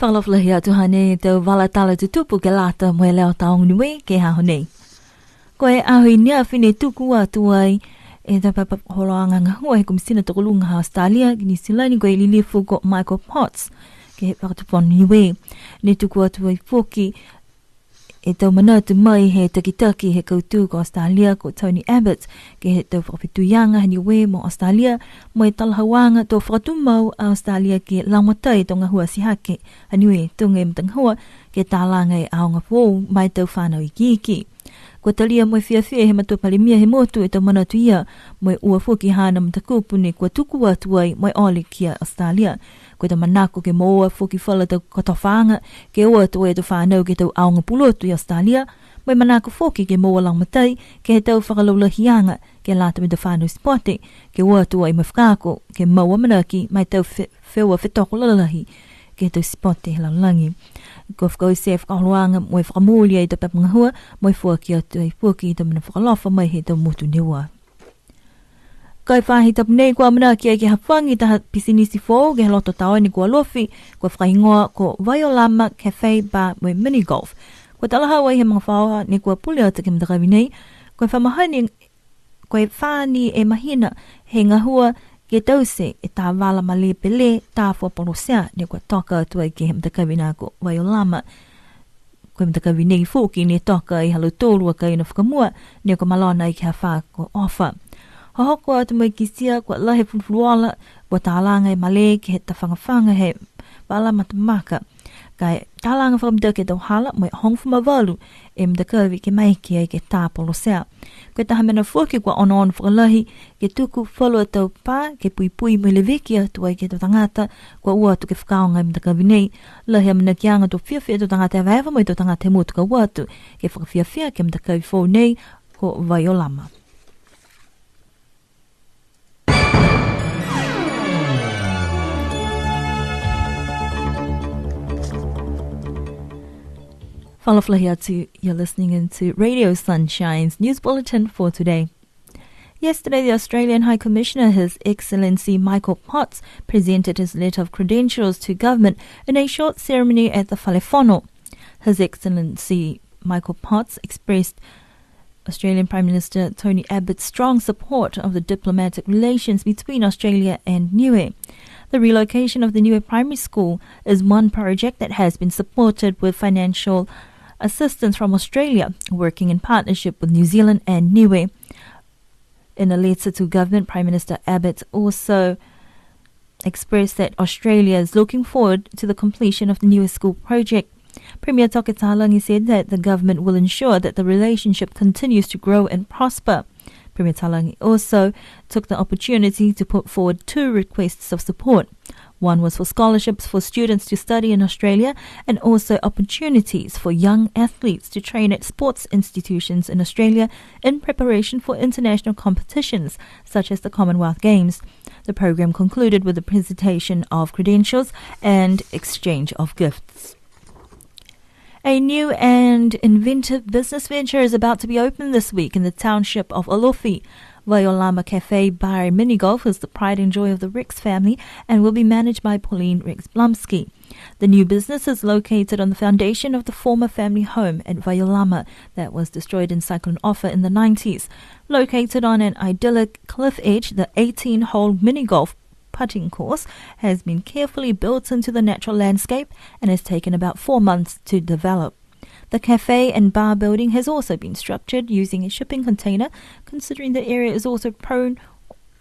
Whalawhia tuhane te wala tala te tupu ke lata moe leo taong niwe ke ha honei. Koe ahui nia whine tuku atu ai e te papa holoanga ngahua he kumisina tokolunga ha Australia ki New Zealand koe lilifu ko Michael Potts ke he whakatupon niwe. Ne tuku atu ai whoki e tau mana tu mai he taki he koutu ko Australia ko Tony Abbott ke he tau whakawhituyanga he niwe mo Australia mo e talahawanga tō whakatumau a Australia ke laumatai tō ngahua sihake he niwe tō nge mtanghua ke tālanga e aonga pō mai tau whānau i kiki. Ko talia mo fia he matua palimia he motu e tau mana tu ia mo e ua whoki hana mtakupune kua tuku atu ai mo e ole kia Australia. Ko ta manako ke moa whoki whala tau katawhanga ke ua tu e tau whanau ke tau aonga pulotu i Australia. Mo e manako whoki ke moa lang matai ke he tau whakalaulahianga ke lata me tau whanau spote ke ua tu ai mawhkako ke moa manaki mai tau whiwa whetoko lalahi ke tau spote he laulangi. Ko whakau se whakahoanga mo e whakamulia i tau papangahua mo e whuaki atu ai whuaki i tau mana whakalofa mai he tau motu newa. Kai whahi tapu nei kua mana ki ai ke hawhangi taha pisinisi fō ke loto tau ni kua lofi kua whakaingoa ko Vaiolama Cafe Bar mo mini golf. Kua talaha wai he mga whaoha ni kua puli ata ke mtakawi nei. Kua whamahani kua whani e mahina he ngahua ke tause e tā wala ma le pele tā whapolosea ni kua toka atu ai ke he mtakawi nā ko Vaiolama. Kua mtakawi nei fōki ni toka i halu tōrua ka ina whakamua ni kua malona i ke hawha ko ofa. Hahoko atu mai kisia kua lahe fulfuala kua tālanga e male ke he tawhangawhanga he wala matamaka. Kai tālanga whakamida ke tau hala mai hongfuma walu e mtakawi ke mai ki ai ke tāpolo sea. Kua taha mena fuaki kua ono whakalahi ke tuku whalua tau pā ke pui mai leweki atu ai ke tau tangata kua ua atu ke whakaonga e mtakawi nei. Lahe amina ki anga tau whiawhia tau tangata e waiwa mai tau tangata e motu ka ua atu ke whakawhiawhia ke mtakawi fōu nei ko Vaiolama. Falaflahiatu, you're listening into Radio Sunshine's News Bulletin for today. Yesterday, the Australian High Commissioner, His Excellency Michael Potts, presented his letter of credentials to government in a short ceremony at the Whalefono. His Excellency Michael Potts expressed Australian Prime Minister Tony Abbott's strong support of the diplomatic relations between Australia and Niue. The relocation of the Niue Primary School is one project that has been supported with financial assistance from Australia, working in partnership with New Zealand and Niue. In a letter to government, Prime Minister Abbott also expressed that Australia is looking forward to the completion of the Niue School project. Premier Toke Tahalangi said that the government will ensure that the relationship continues to grow and prosper. Premier Tahalangi also took the opportunity to put forward two requests of support. One was for scholarships for students to study in Australia and also opportunities for young athletes to train at sports institutions in Australia in preparation for international competitions such as the Commonwealth Games. The program concluded with the presentation of credentials and exchange of gifts. A new and inventive business venture is about to be opened this week in the township of Alofi. Vaiolama Cafe Bar and Mini Golf is the pride and joy of the Rex family and will be managed by Pauline Rex Blumsky. The new business is located on the foundation of the former family home at Vaiolama that was destroyed in Cyclone Offa in the 90s. Located on an idyllic cliff edge, the 18-hole mini golf putting course has been carefully built into the natural landscape and has taken about 4 months to develop. The cafe and bar building has also been structured using a shipping container, considering the area is also prone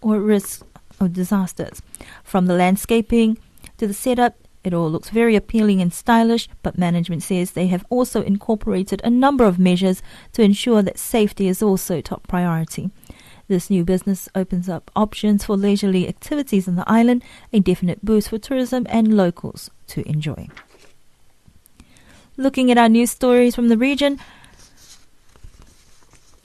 or risk of disasters. From the landscaping to the setup, it all looks very appealing and stylish, but management says they have also incorporated a number of measures to ensure that safety is also top priority. This new business opens up options for leisurely activities on the island, a definite boost for tourism and locals to enjoy. Looking at our news stories from the region,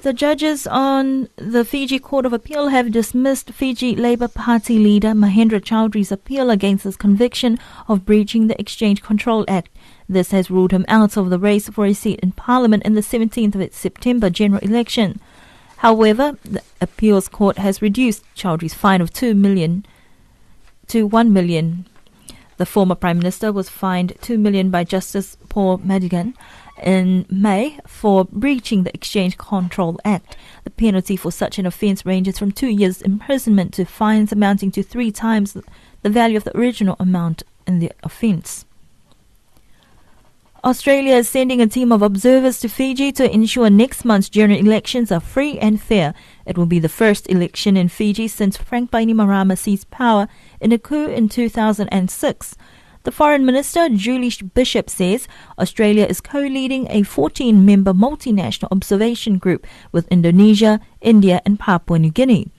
the judges on the Fiji Court of Appeal have dismissed Fiji Labour Party leader Mahendra Chaudhry's appeal against his conviction of breaching the Exchange Control Act. This has ruled him out of the race for a seat in Parliament in the 17th of September general election. However, the appeals court has reduced Chaudhry's fine of $2 million to $1 million. The former Prime Minister was fined $2 million by Justice Paul Madigan in May for breaching the Exchange Control Act. The penalty for such an offence ranges from 2 years imprisonment to fines amounting to 3 times the value of the original amount in the offence. Australia is sending a team of observers to Fiji to ensure next month's general elections are free and fair. It will be the first election in Fiji since Frank Bainimarama seized power in a coup in 2006. The Foreign Minister, Julie Bishop, says Australia is co-leading a 14-member multinational observation group with Indonesia, India and Papua New Guinea.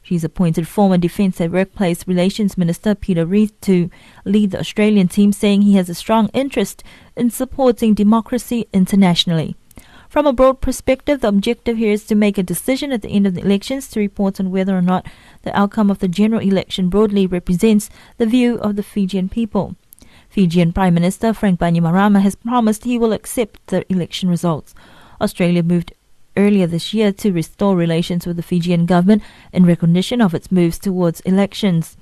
She's appointed former Defence and Workplace Relations Minister Peter Reith to lead the Australian team, saying he has a strong interest in supporting democracy internationally. From a broad perspective, the objective here is to make a decision at the end of the elections to report on whether or not the outcome of the general election broadly represents the view of the Fijian people. Fijian Prime Minister Frank Bainimarama has promised he will accept the election results. Australia moved earlier this year to restore relations with the Fijian government in recognition of its moves towards elections.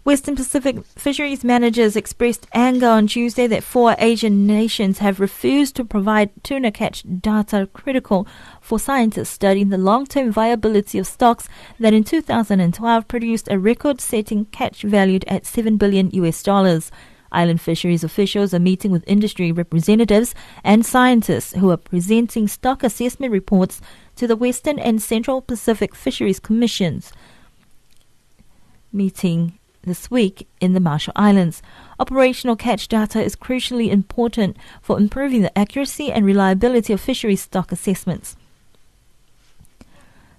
Western Pacific fisheries managers expressed anger on Tuesday that 4 Asian nations have refused to provide tuna catch data critical for scientists studying the long-term viability of stocks that in 2012 produced a record-setting catch valued at $7 billion. Island fisheries officials are meeting with industry representatives and scientists who are presenting stock assessment reports to the Western and Central Pacific Fisheries Commissions meeting this week in the Marshall Islands. Operational catch data is crucially important for improving the accuracy and reliability of fisheries stock assessments.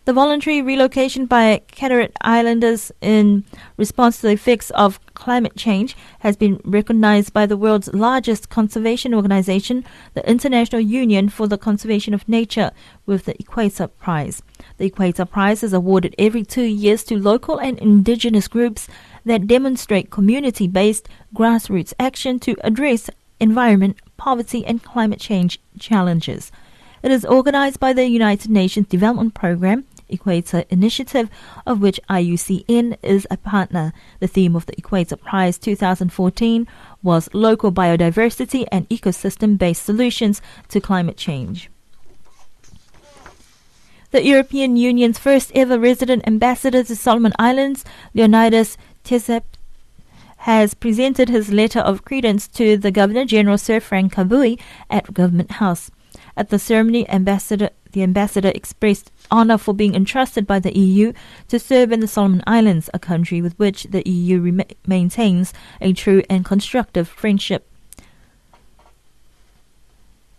The voluntary relocation by Carteret Islanders in response to the effects of climate change has been recognized by the world's largest conservation organization, the International Union for the Conservation of Nature, with the Equator Prize. The Equator Prize is awarded every 2 years to local and indigenous groups that demonstrate community-based grassroots action to address environment, poverty and climate change challenges. It is organized by the United Nations Development Programme, Equator Initiative, of which IUCN is a partner. The theme of the Equator Prize 2014 was Local Biodiversity and Ecosystem-Based Solutions to Climate Change. The European Union's first ever resident ambassador to Solomon Islands, Leonidas Tesep, has presented his letter of credence to the Governor-General Sir Frank Kabui at Government House. At the ceremony, the ambassador expressed honour for being entrusted by the EU to serve in the Solomon Islands, a country with which the EU maintains a true and constructive friendship.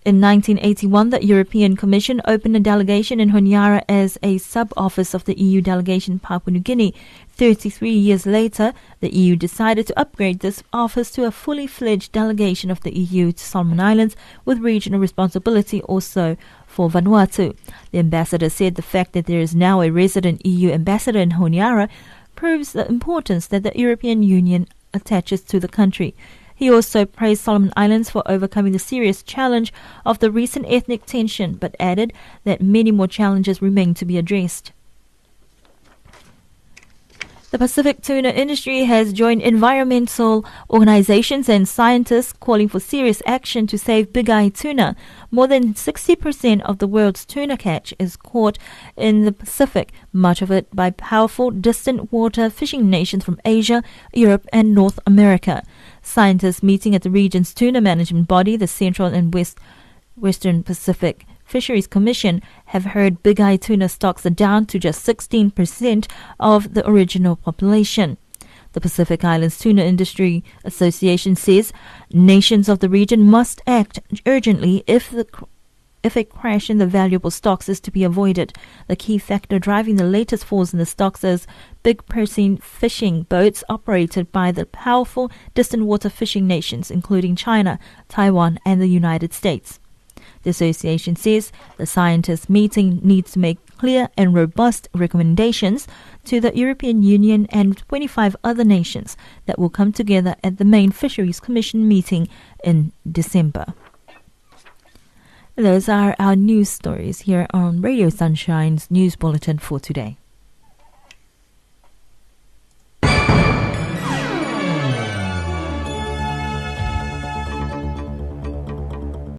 In 1981, the European Commission opened a delegation in Honiara as a sub-office of the EU delegation in Papua New Guinea. 33 years later, the EU decided to upgrade this office to a fully fledged delegation of the EU to Solomon Islands with regional responsibility also for Vanuatu. The ambassador said the fact that there is now a resident EU ambassador in Honiara proves the importance that the European Union attaches to the country. He also praised Solomon Islands for overcoming the serious challenge of the recent ethnic tension, but added that many more challenges remain to be addressed. The Pacific tuna industry has joined environmental organizations and scientists calling for serious action to save big-eye tuna. More than 60% of the world's tuna catch is caught in the Pacific, much of it by powerful distant water fishing nations from Asia, Europe and North America. Scientists meeting at the region's tuna management body, the Central and Western Pacific Fisheries Commission, have heard big-eye tuna stocks are down to just 16% of the original population. The Pacific Islands Tuna Industry Association says nations of the region must act urgently if a crash in the valuable stocks is to be avoided. The key factor driving the latest falls in the stocks is big person fishing boats operated by the powerful distant water fishing nations, including China, Taiwan and the United States. The association says the scientists' meeting needs to make clear and robust recommendations to the European Union and 25 other nations that will come together at the main Fisheries Commission meeting in December. Those are our news stories here on Radio Sunshine's News Bulletin for today.